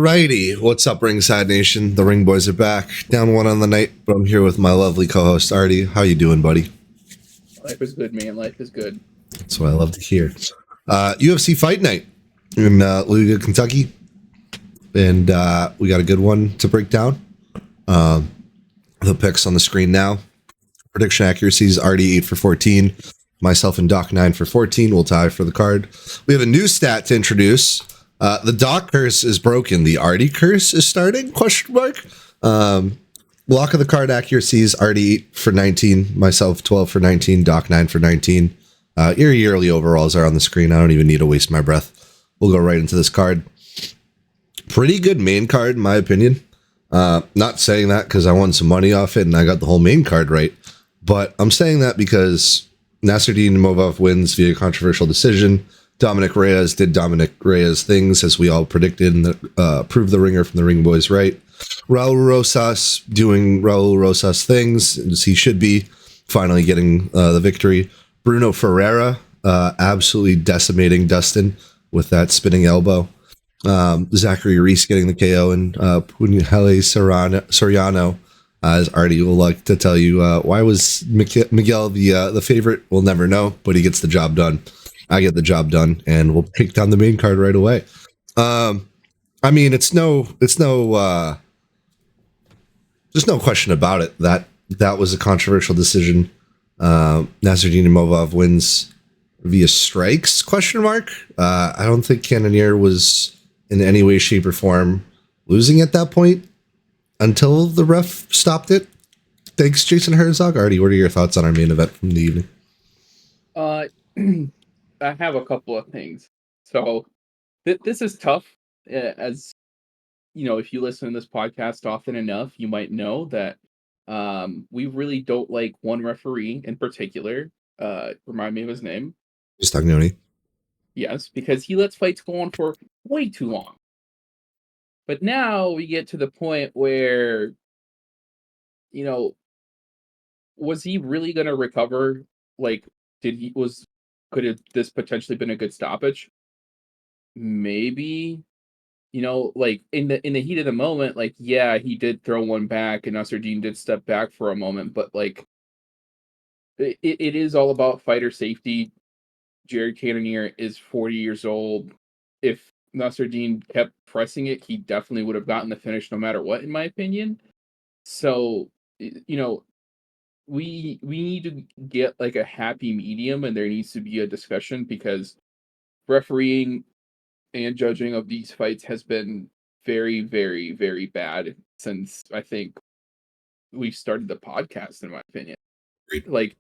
Alrighty, what's up, Ringside Nation? The Ring Boys are back. Down one on the night, but I'm here with my lovely co-host Artie. How you doing, buddy? Life is good, man. Life is good. That's what I love to hear. UFC Fight Night in Louisville, Kentucky, and we got a good one to break down. The picks on the screen now. Prediction accuracies: Artie 8 for 14, myself and Doc 9 for 14. We'll tie for the card. We have a new stat to introduce. The Doc curse is broken. The Artie curse is starting? Question mark. Block of the card accuracies: Artie 8 for 19, myself 12 for 19, Doc 9 for 19. Your yearly overalls are on the screen. I don't even need to waste my breath. We'll go right into this card. Pretty good main card, in my opinion. Not saying that because I won some money off it and I got the whole main card right, but I'm saying that because Nasruddin Imavov wins via controversial decision. Dominic Reyes did Dominic Reyes things, as we all predicted, and proved the ringer from the Ring Boys right. Raul Rosas doing Raul Rosas things, as he should be, finally getting the victory. Bruno Ferreira absolutely decimating Dustin with that spinning elbow. Zachary Reese getting the KO, and Punihele Soriano, as Artie will like to tell you. Why was Miguel the favorite? We'll never know, but he gets the job done. I get the job done, and we'll take down the main card right away. I mean, there's no question about it that was a controversial decision. Nasruddin Imavov wins via strikes? Question mark. I don't think Cannonier was in any way, shape, or form losing at that point until the ref stopped it. Thanks, Jason Herzog. Artie, what are your thoughts on our main event from the evening? I have a couple of things. So this is tough. As you know, if you listen to this podcast often enough, you might know that we really don't like one referee in particular. Remind me of his name. Stagnoni. Yes, because he lets fights go on for way too long. But now we get to the point where, you know, was he really going to recover? Like, could this potentially been a good stoppage? Maybe, like in the heat of the moment, like, yeah, he did throw one back and Nasruddin did step back for a moment, but like it is all about fighter safety. Jared Cannonier is 40 years old. If Nasruddin kept pressing it, he definitely would have gotten the finish no matter what, in my opinion. So, you know, we need to get like a happy medium, and there needs to be a discussion because refereeing and judging of these fights has been very, very, very bad since I think we started the podcast, in my opinion. Like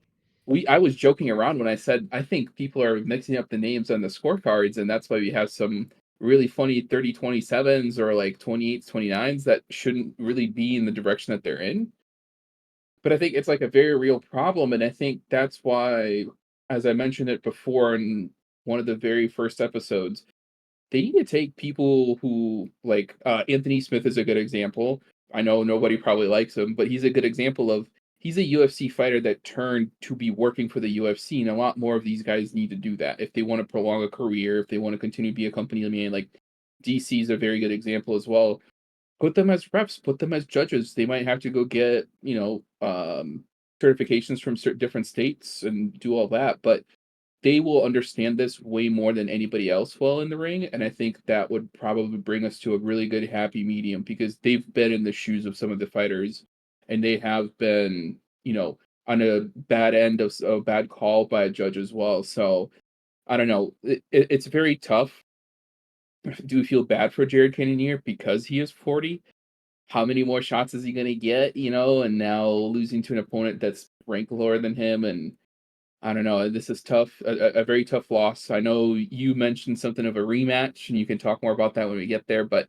I was joking around when I said I think people are mixing up the names on the scorecards, and that's why we have some really funny 30-27s or like 28s, 29s that shouldn't really be in the direction that they're in. But I think it's like a very real problem, and I think that's why, as I mentioned it before in one of the very first episodes, they need to take people who like Anthony Smith is a good example. I know nobody probably likes him, but he's a good example of he's a UFC fighter that turned to be working for the UFC, and a lot more of these guys need to do that if they want to prolong a career, if they want to continue to be a company man. Like DC is a very good example as well. Put them as reps, put them as judges. They might have to go get, certifications from certain different states and do all that, but they will understand this way more than anybody else will in the ring, and I think that would probably bring us to a really good happy medium because they've been in the shoes of some of the fighters, and they have been, on a bad end of a bad call by a judge as well. So I don't know. It's very tough. Do we feel bad for Jared Cannonier because he is 40? How many more shots is he going to get? And now losing to an opponent that's ranked lower than him, and I don't know. This is tough, a very tough loss. I know you mentioned something of a rematch, and you can talk more about that when we get there, but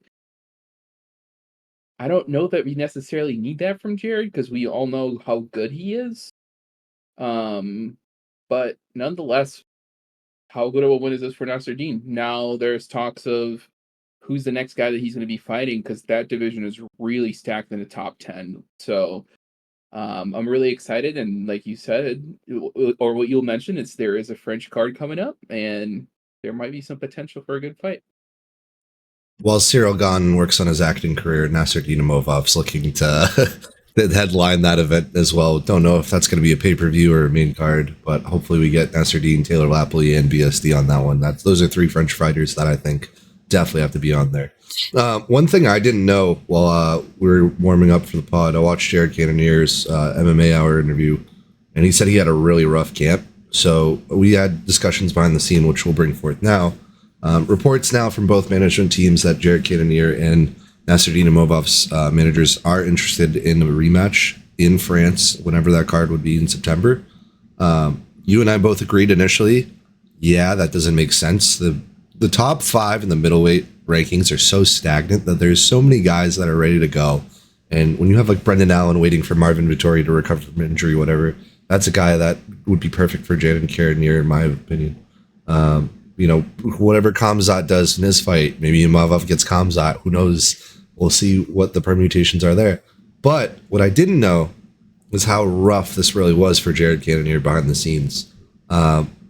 I don't know that we necessarily need that from Jared because we all know how good he is. Um, but nonetheless, how good of a win is this for Nasruddin? Now there's talks of who's the next guy that he's going to be fighting because that division is really stacked in the top 10. So I'm really excited, and like you said, or what you'll mention is there is a French card coming up, and there might be some potential for a good fight. While Cyril Gahn works on his acting career, Nasser Dinamovov's looking to headline that event as well. Don't know if that's going to be a pay-per-view or a main card, but hopefully we get Nasser Dean, Taylor Lapley, and BSD on that one. Those are three French fighters that I think definitely have to be on there. One thing I didn't know while we were warming up for the pod, I watched Jared Cannonier's MMA Hour interview, and he said he had a really rough camp. So we had discussions behind the scene, which we'll bring forth now. Reports now from both management teams that Jared Cannonier and Nasser Dinamovov's managers are interested in a rematch in France whenever that card would be in September. You and I both agreed initially, yeah, that doesn't make sense. The top 5 in the middleweight rankings are so stagnant that there's so many guys that are ready to go. And when you have like Brendan Allen waiting for Marvin Vittori to recover from injury, whatever, that's a guy that would be perfect for Jared Cannonier, in my opinion. Whatever Khamzat does in his fight, maybe Imavov gets Khamzat, who knows? We'll see what the permutations are there. But what I didn't know was how rough this really was for Jared Cannonier behind the scenes.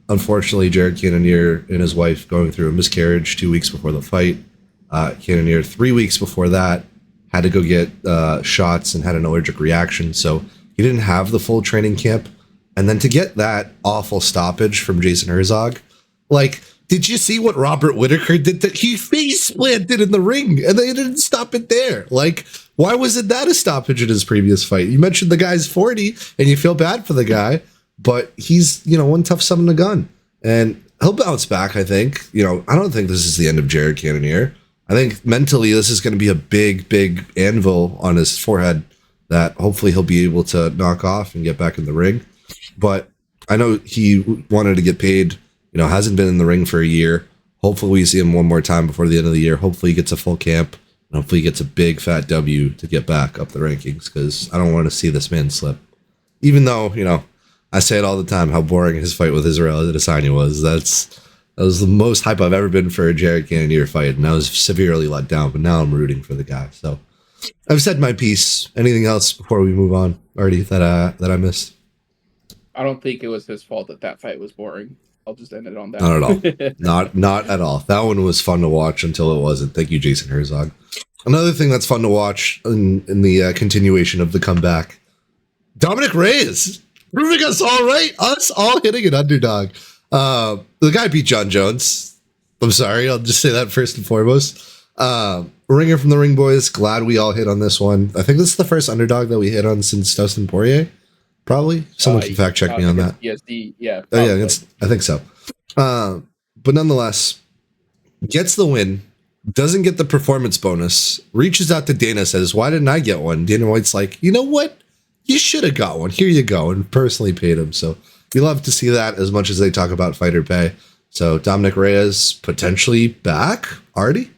Unfortunately, Jared Cannonier and his wife going through a miscarriage 2 weeks before the fight. Cannonier 3 weeks before that had to go get shots and had an allergic reaction, so he didn't have the full training camp. And then to get that awful stoppage from Jason Herzog, like, did you see what Robert Whittaker did? He face planted in the ring, and they didn't stop it there. Like, why wasn't that a stoppage in his previous fight? You mentioned the guy's 40, and you feel bad for the guy, but he's, one tough son of a gun. And he'll bounce back, I think. I don't think this is the end of Jared Cannonier. I think mentally this is going to be a big, big anvil on his forehead that hopefully he'll be able to knock off and get back in the ring. But I know he wanted to get paid. Hasn't been in the ring for a year. Hopefully we see him one more time before the end of the year. Hopefully he gets a full camp. And hopefully he gets a big fat W to get back up the rankings, because I don't want to see this man slip. Even though, I say it all the time how boring his fight with Israel Adesanya was. That was the most hype I've ever been for a Jared Cannonier fight, and I was severely let down, but now I'm rooting for the guy. So I've said my piece. Anything else before we move on, Artie, that I missed? I don't think it was his fault that fight was boring. I'll just end it on that. Not at all. Not at all. That one was fun to watch until it wasn't. Thank you, Jason Herzog. Another thing that's fun to watch in the continuation of the comeback, Dominic Reyes proving us all right. Us all hitting an underdog. The guy beat John Jones. I'm sorry. I'll just say that first and foremost. Ringer from the Ring Boys. Glad we all hit on this one. I think this is the first underdog that we hit on since Dustin Poirier. Probably. Someone can fact check me on that. PSD, yeah. Oh, yeah, I think so. But nonetheless, gets the win, doesn't get the performance bonus, reaches out to Dana, says, why didn't I get one? Dana White's like, you know what? You should have got one. Here you go. And personally paid him. So we love to see that as much as they talk about fighter pay. So Dominic Reyes potentially back. Artie?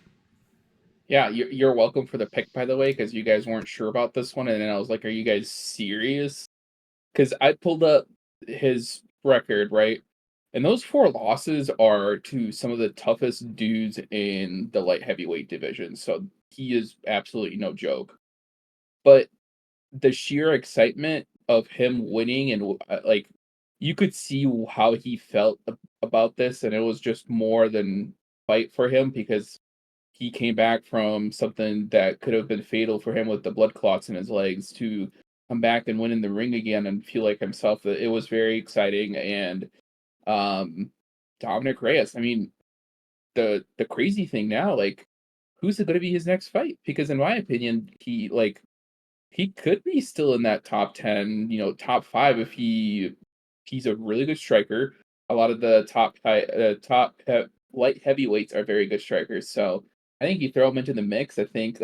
Yeah, you're welcome for the pick, by the way, because you guys weren't sure about this one. And then I was like, are you guys serious? Because I pulled up his record, right? And those 4 losses are to some of the toughest dudes in the light heavyweight division. So he is absolutely no joke. But the sheer excitement of him winning, and like, you could see how he felt about this. And it was just more than fight for him, because he came back from something that could have been fatal for him with the blood clots in his legs to come back and win in the ring again and feel like himself. It was very exciting. And Dominic Reyes, I mean, the crazy thing now, like, who's going to be his next fight? Because in my opinion, he could be still in that top 10, top 5 if he's a really good striker. A lot of the top light heavyweights are very good strikers. So I think you throw him into the mix. I think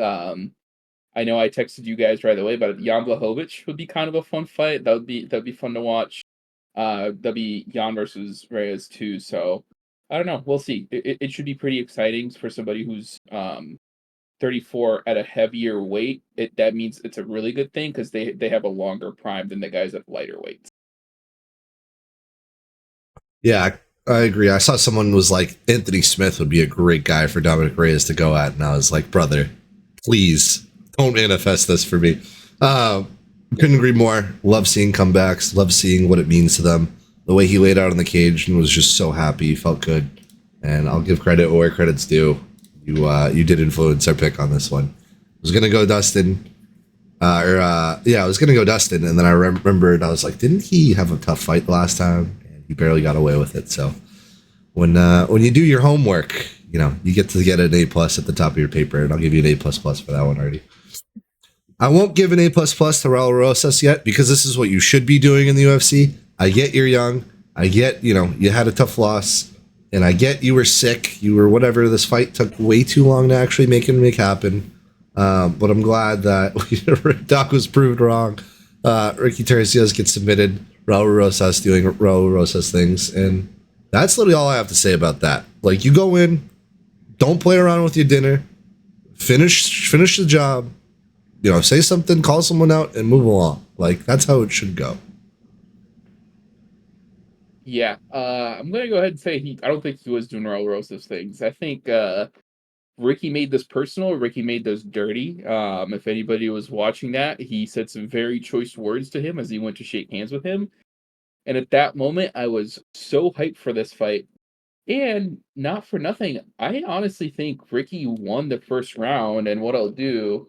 I know I texted you guys right away, but Jan Blachowicz would be kind of a fun fight. That'd be fun to watch. That'd be Jan versus Reyes too. So I don't know. We'll see. It should be pretty exciting for somebody who's 34 at a heavier weight. That means it's a really good thing, because they have a longer prime than the guys at lighter weights. Yeah, I agree. I saw someone was like, Anthony Smith would be a great guy for Dominic Reyes to go at, and I was like, brother, please don't manifest this for me. Couldn't agree more. Love seeing comebacks. Love seeing what it means to them. The way he laid out on the cage and was just so happy. Felt good. And I'll give credit where credit's due. You did influence our pick on this one. I was gonna go Dustin, I was gonna go Dustin, and then I remembered I was like, didn't he have a tough fight the last time? And he barely got away with it. So when you do your homework, you get to get an A plus at the top of your paper, and I'll give you an A plus plus for that one already. I won't give an A plus plus to Raul Rosas yet because this is what you should be doing in the UFC. I get you're young. I get you had a tough loss, and I get you were sick. You were whatever. This fight took way too long to actually make happen. But I'm glad that Doc was proved wrong. Ricky Tercios gets submitted. Raul Rosas doing Raul Rosas things, and that's literally all I have to say about that. Like, you go in, don't play around with your dinner, finish the job. Say something, call someone out, and move along. Like, that's how it should go. Yeah, I'm gonna go ahead and say I don't think he was doing Raul Rosas things. I think Ricky made this personal. Ricky made this dirty. If anybody was watching that, he said some very choice words to him as he went to shake hands with him. And at that moment, I was so hyped for this fight. And not for nothing, I honestly think Ricky won the first round. And what I'll do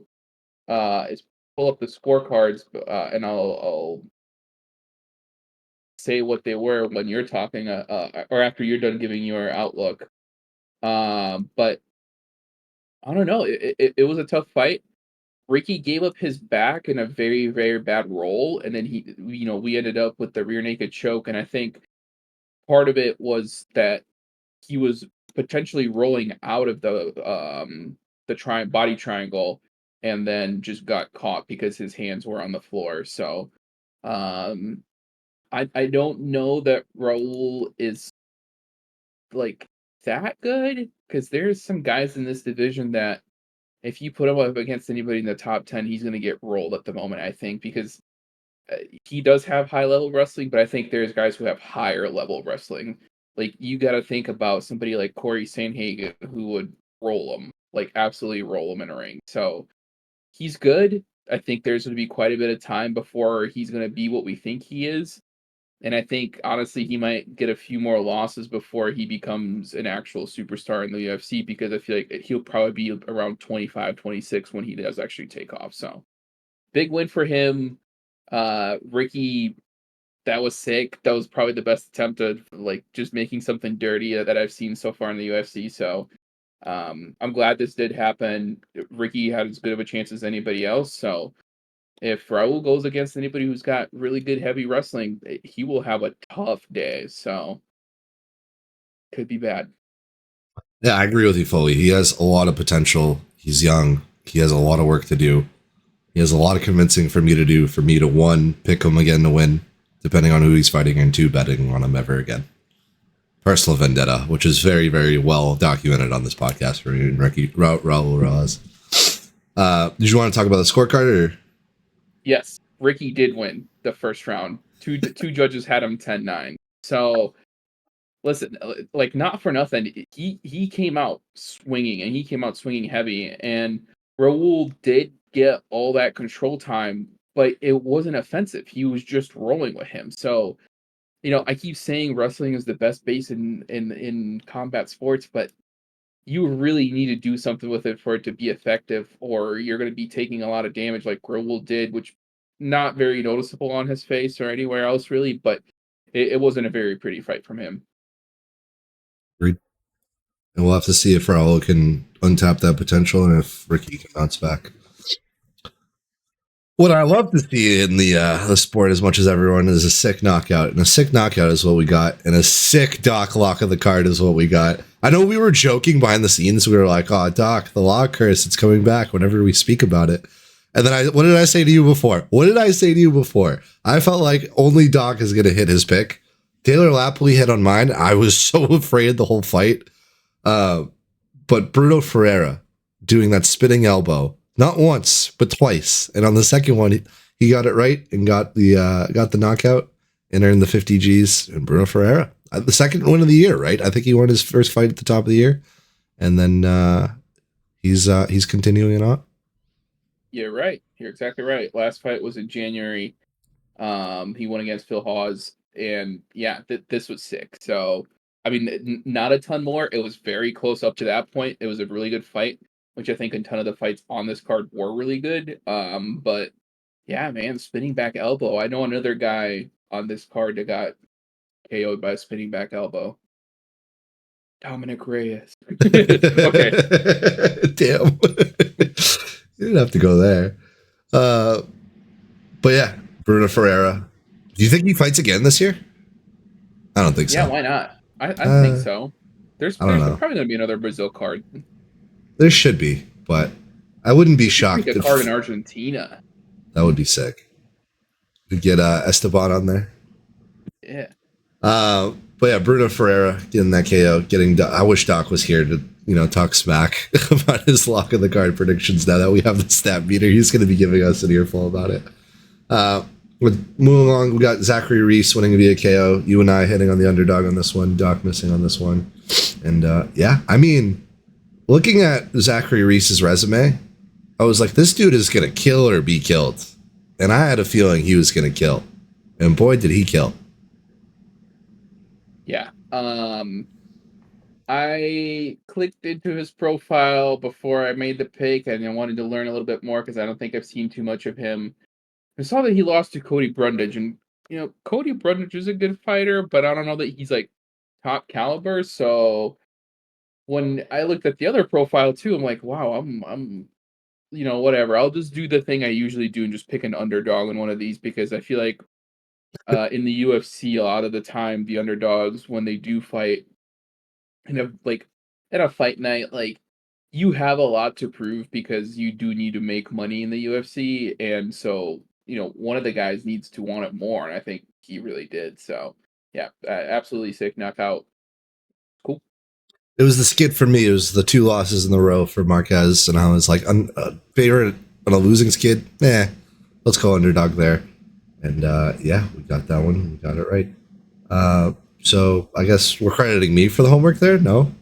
is pull up the scorecards, and I'll say what they were when you're talking, or after you're done giving your outlook. But I don't know. It was a tough fight. Ricky gave up his back in a very, very bad roll, and then we ended up with the rear naked choke. And I think part of it was that he was potentially rolling out of the body triangle, and then just got caught because his hands were on the floor. So um, I don't know that Raul is like that good because there's some guys in this division that if you put him up against anybody in the top 10, he's going to get rolled at the moment, I think, because he does have high level wrestling, but I think there's guys who have higher level wrestling. Like, you got to think about somebody like Corey Sanhagen who would roll him, like absolutely roll him in a ring. So he's good. I think there's going to be quite a bit of time before he's going to be what we think he is. And I think honestly he might get a few more losses before he becomes an actual superstar in the UFC, because I feel like he'll probably be around 25, 26 when he does actually take off. So big win for him. Ricky, that was sick. That was probably the best attempt at like just making something dirty that I've seen so far in the UFC. So I'm glad this did happen. Ricky had as good of a chance as anybody else. So if Raul goes against anybody who's got really good heavy wrestling, he will have a tough day. So could be bad. Yeah, I agree with you fully. He has a lot of potential. He's young. He has a lot of work to do. He has a lot of convincing for me to do for me to, one, pick him again to win, depending on who he's fighting, and two, betting on him ever again. Personal vendetta, which is very, very well documented on this podcast for me and Raul Rojas. Did you want to talk about the scorecard? Or? Yes, Ricky did win the first round. Two judges had him 10-9. So listen, like, not for nothing, he came out swinging, and he came out swinging heavy, and Raul did get all that control time, but it wasn't offensive. He was just rolling with him. So I keep saying wrestling is the best base in combat sports, but you really need to do something with it for it to be effective, or you're going to be taking a lot of damage like Raul did, which not very noticeable on his face or anywhere else really, but it wasn't a very pretty fight from him. And we'll have to see if Raul can untap that potential and if Ricky can bounce back. What I love to see in the sport as much as everyone is a sick knockout, and a sick knockout is what we got, and a sick Doc lock of the card is what we got. I know we were joking behind the scenes. We were like, "Oh, Doc, the lock curse, it's coming back." Whenever we speak about it, and then what did I say to you before? What did I say to you before? I felt like only Doc is going to hit his pick. Taylor Lapley hit on mine. I was so afraid the whole fight. But Bruno Ferreira doing that spinning elbow, not once but twice, and on the second one he got it right and got the knockout and earned the 50 G's. And Bruno Ferreira, the second win of the year, right? I think he won his first fight at the top of the year, and then he's continuing it on. You're right. You're exactly right. Last fight was in January. He won against Phil Hawes, and yeah, this was sick. So I mean, not a ton more. It was very close up to that point. It was a really good fight, which I think a ton of the fights on this card were really good. But yeah, man, spinning back elbow. I know another guy on this card that got KO'd by a spinning back elbow. Dominic Reyes. Okay. Damn. You didn't have to go there. But yeah, Bruno Ferreira. Do you think he fights again this year? I don't think so. Yeah, why not? I think so. There's I don't know. probably gonna be another Brazil card. There should be, but I wouldn't be shocked. Like a card in Argentina. That would be sick. To get Esteban on there. Yeah. But yeah, Bruno Ferreira getting that KO. I wish Doc was here to talk smack about his lock of the card predictions. Now that we have the stat meter, he's going to be giving us an earful about it. Moving along, we got Zachary Reese winning via KO. You and I hitting on the underdog on this one. Doc missing on this one. And yeah, I mean, looking at Zachary Reese's resume, I was like, this dude is going to kill or be killed. And I had a feeling he was going to kill. And boy, did he kill. Yeah. I clicked into his profile before I made the pick, and I wanted to learn a little bit more because I don't think I've seen too much of him. I saw that he lost to Cody Brundage, and Cody Brundage is a good fighter, but I don't know that he's like top caliber. So when I looked at the other profile too, I'm like, wow, I'm whatever. I'll just do the thing I usually do and just pick an underdog in one of these because I feel like in the UFC a lot of the time the underdogs when they do fight in a fight night, like you have a lot to prove because you do need to make money in the UFC, and so one of the guys needs to want it more, and I think he really did. So yeah, absolutely sick knockout. Cool. It was the skid for me. It was the 2 losses in a row for Marquez, and I was like, favorite on a losing skid? Let's go underdog there. And yeah, we got that one. We got it right. So I guess we're crediting me for the homework there? No?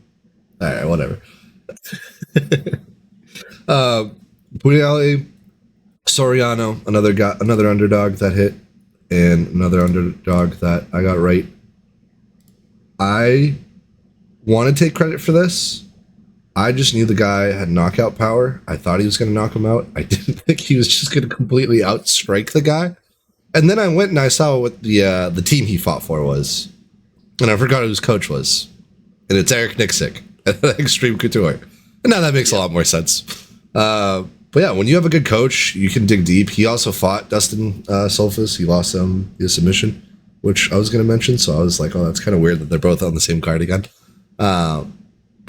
All right, whatever. Pugliali, Soriano, another underdog that hit, and another underdog that I got right. I want to take credit for this. I just knew the guy had knockout power. I thought he was going to knock him out. I didn't think he was just going to completely outstrike the guy. And then I went and I saw what the team he fought for was. And I forgot who his coach was. And it's Eric Nixick at Extreme Couture. And now that makes a lot more sense. But yeah, when you have a good coach, you can dig deep. He also fought Dustin Solfus. He lost via submission, which I was going to mention. So I was like, oh, that's kind of weird that they're both on the same card again. But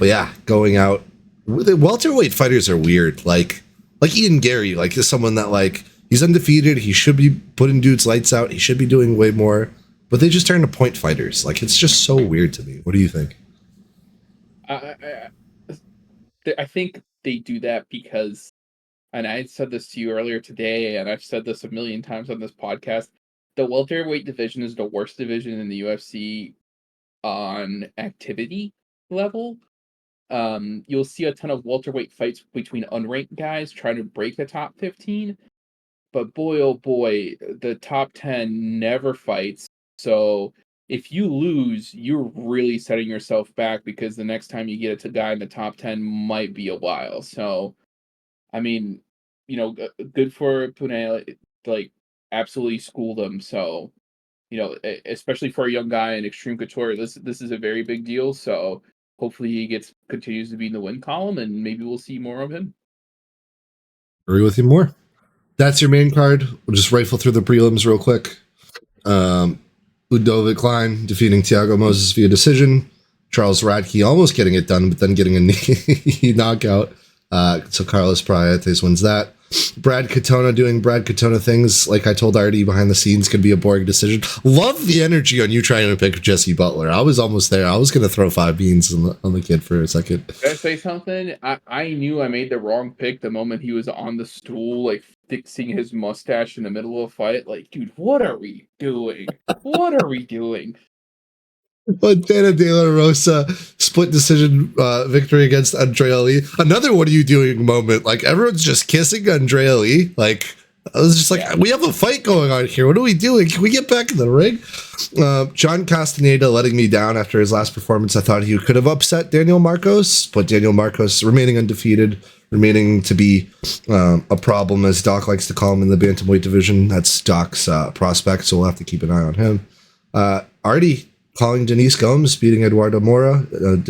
yeah, going out. The welterweight fighters are weird. Like Ian Gary, like is someone that like, he's undefeated. He should be putting dudes lights out. He should be doing way more. But they just turn to point fighters. Like, it's just so weird to me. What do you think? I think they do that because, and I said this to you earlier today, and I've said this a million times on this podcast, the welterweight division is the worst division in the UFC on activity level. You'll see a ton of welterweight fights between unranked guys trying to break the top 15. But boy, oh boy, the top 10 never fights. So if you lose, you're really setting yourself back because the next time you get a guy in the top 10 might be a while. So, I mean, good for Pune, like, absolutely school them. So, especially for a young guy in Extreme Couture, this is a very big deal. So hopefully he continues to be in the win column and maybe we'll see more of him. Agree with you more. That's your main card. We'll just rifle through the prelims real quick. Ludovic Klein defeating Thiago Moses via decision. Charles Radke almost getting it done, but then getting a knee knockout. So Carlos Praetes wins that. Brad Katona doing Brad Katona things. Like I told Artie behind the scenes, could be a boring decision. Love the energy on you trying to pick Jesse Butler. I was almost there. I was going to throw 5 beans on the kid for a second. Can I say something? I knew I made the wrong pick the moment he was on the stool, like fixing his mustache in the middle of a fight. Like, dude, what are we doing? What are we doing? Montana De La Rosa split decision victory against Andrea Lee. Another what are you doing moment. Like everyone's just kissing Andrea Lee. Like I was just like, we have a fight going on here. What are we doing? Can we get back in the ring? John Castaneda letting me down after his last performance. I thought he could have upset Daniel Marcos, but Daniel Marcos remaining undefeated, remaining to be a problem, as Doc likes to call him in the bantamweight division. That's Doc's prospect, so we'll have to keep an eye on him. Artie calling Denise Gomes, beating Eduardo Mora,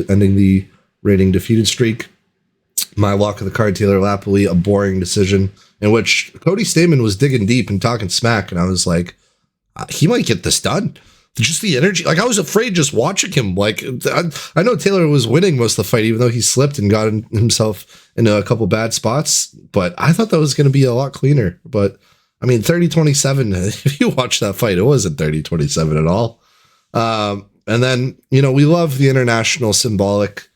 ending the reigning defeated streak. My lock of the card, Taylor Lapoli, a boring decision in which Cody Stamen was digging deep and talking smack, and I was like, he might get this done. Just the energy, like I was afraid just watching him. Like I know Taylor was winning most of the fight, even though he slipped and got himself into a couple bad spots. But I thought that was going to be a lot cleaner. But I mean, 30-27. If you watch that fight, it wasn't 30-27 at all. And then we love the international symbolic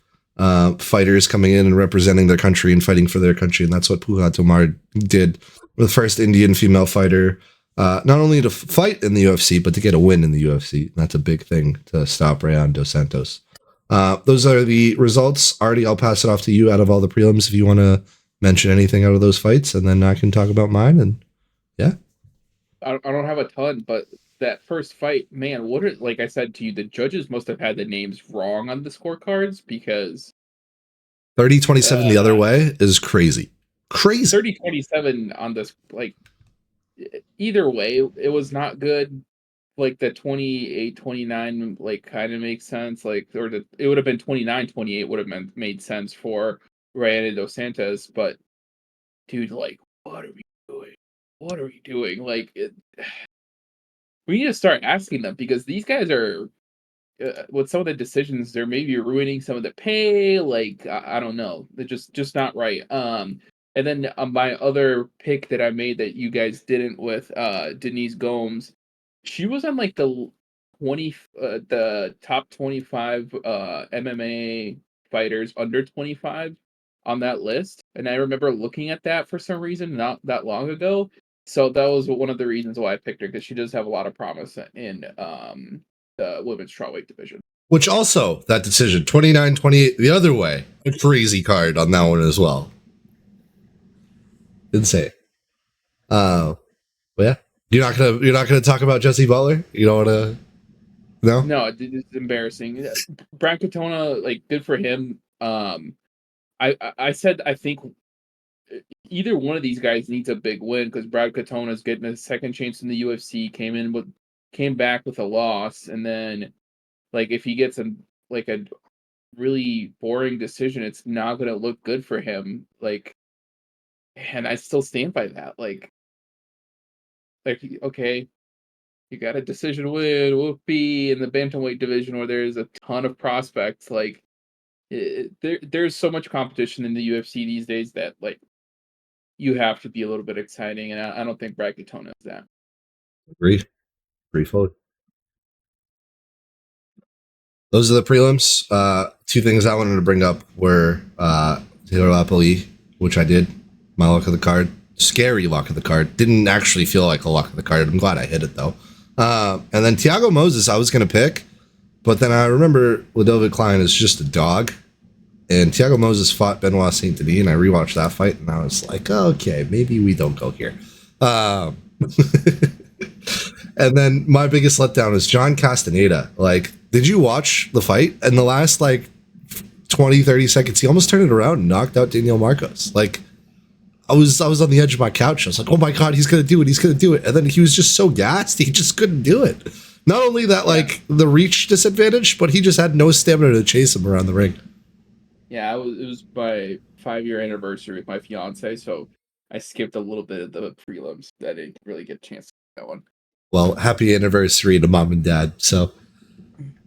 fighters coming in and representing their country and fighting for their country. And that's what Puja Tomar did, the first Indian female fighter, not only to fight in the UFC, but to get a win in the UFC. That's a big thing to stop Rayan Dos Santos. Those are the results. Artie, I'll pass it off to you out of all the prelims if you want to mention anything out of those fights, and then I can talk about mine. And yeah. I don't have a ton, but that first fight, man, like I said to you, the judges must have had the names wrong on the scorecards, because 30-27 the other way is crazy. 30-27 on this, like, either way, it was not good. Like the 28-29, like, kind of makes sense. Like, it would have been 29-28 would have made sense for Rayan Dos Santos, but dude, like, what are we doing? What are we doing? Like, we need to start asking them, because these guys are, with some of the decisions, they're maybe ruining some of the pay. Like, I don't know, they're just not right. And then my other pick that I made that you guys didn't, with Denise Gomes, she was on like the top 25 MMA fighters under 25 on that list, and I remember looking at that for some reason not that long ago. So that was one of the reasons why I picked her, because she does have a lot of promise in the women's strawweight division. Which also, that decision, 29-28 the other way, a crazy card on that one as well. Insane. But yeah, you're not gonna talk about Jesse Butler. You don't want to. No, it's embarrassing. Brad Katona, like, good for him. I said I think either one of these guys needs a big win, because Brad Katona's getting a second chance in the UFC. Came back with a loss, and then, like, if he gets a really boring decision, it's not gonna look good for him. Like, and I still stand by that. Like, okay, you got a decision win, whoopee, in the bantamweight division where there's a ton of prospects. Like, there's so much competition in the UFC these days that, like, you have to be a little bit exciting, and I don't think Brad Katona is that. Agree fully. Those are the prelims. Two things I wanted to bring up were Taylor Lapoli, which I did, my luck of the card. Scary luck of the card. Didn't actually feel like a luck of the card. I'm glad I hit it, though. And then Thiago Moses I was going to pick, but then I remember Ludovic Klein is just a dog, and Thiago Moses fought Benoit Saint Denis, and I rewatched that fight, and I was like, oh, okay, maybe we don't go here. And then my biggest letdown is John Castaneda. Like, did you watch the fight? In the last, 20-30 seconds, he almost turned it around and knocked out Daniel Marcos. Like, I was on the edge of my couch. I was like, oh my God, he's going to do it. He's going to do it. And then he was just so gassed. He just couldn't do it. Not only that, the reach disadvantage, but he just had no stamina to chase him around the ring. Yeah, it was my 5-year anniversary with my fiance, so I skipped a little bit of the prelims. I didn't really get a chance to do that one. Well, happy anniversary to mom and dad. So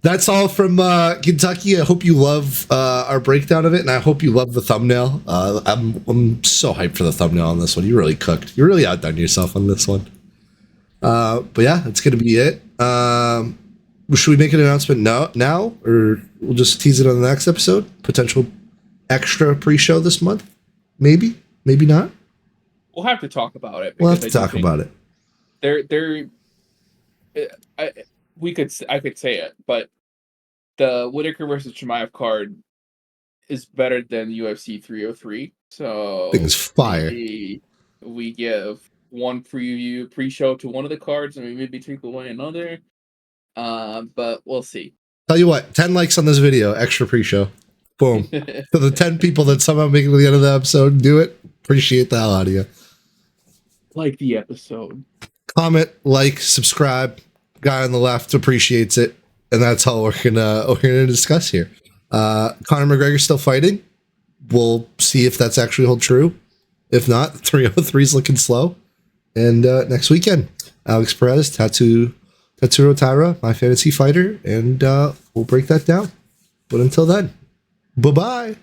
that's all from Kentucky. I hope you love our breakdown of it, and I hope you love the thumbnail. I'm so hyped for the thumbnail on this one. You really cooked. You really outdone yourself on this one. But yeah, that's going to be it. Should we make an announcement now, or we'll just tease it on the next episode? Potential extra pre-show this month? Maybe not. We'll have to talk about it. We'll have to talk about it. I could say it, but the Whitaker versus Chimaev card is better than UFC 303. So Thing's fire. we give one preview pre-show to one of the cards, and maybe take away another. But we'll see. Tell you what, 10 likes on this video, extra pre-show. Boom. To the 10 people that somehow make it to the end of the episode, do it. Appreciate the hell out of you. Like the episode. Comment, like, subscribe. Guy on the left appreciates it. And that's all we're gonna discuss here. Conor McGregor's still fighting. We'll see if that's actually hold true. If not, 303 is looking slow. And next weekend, Alex Perez, Tatsuro Taira, my fantasy fighter, and we'll break that down. But until then, bye-bye.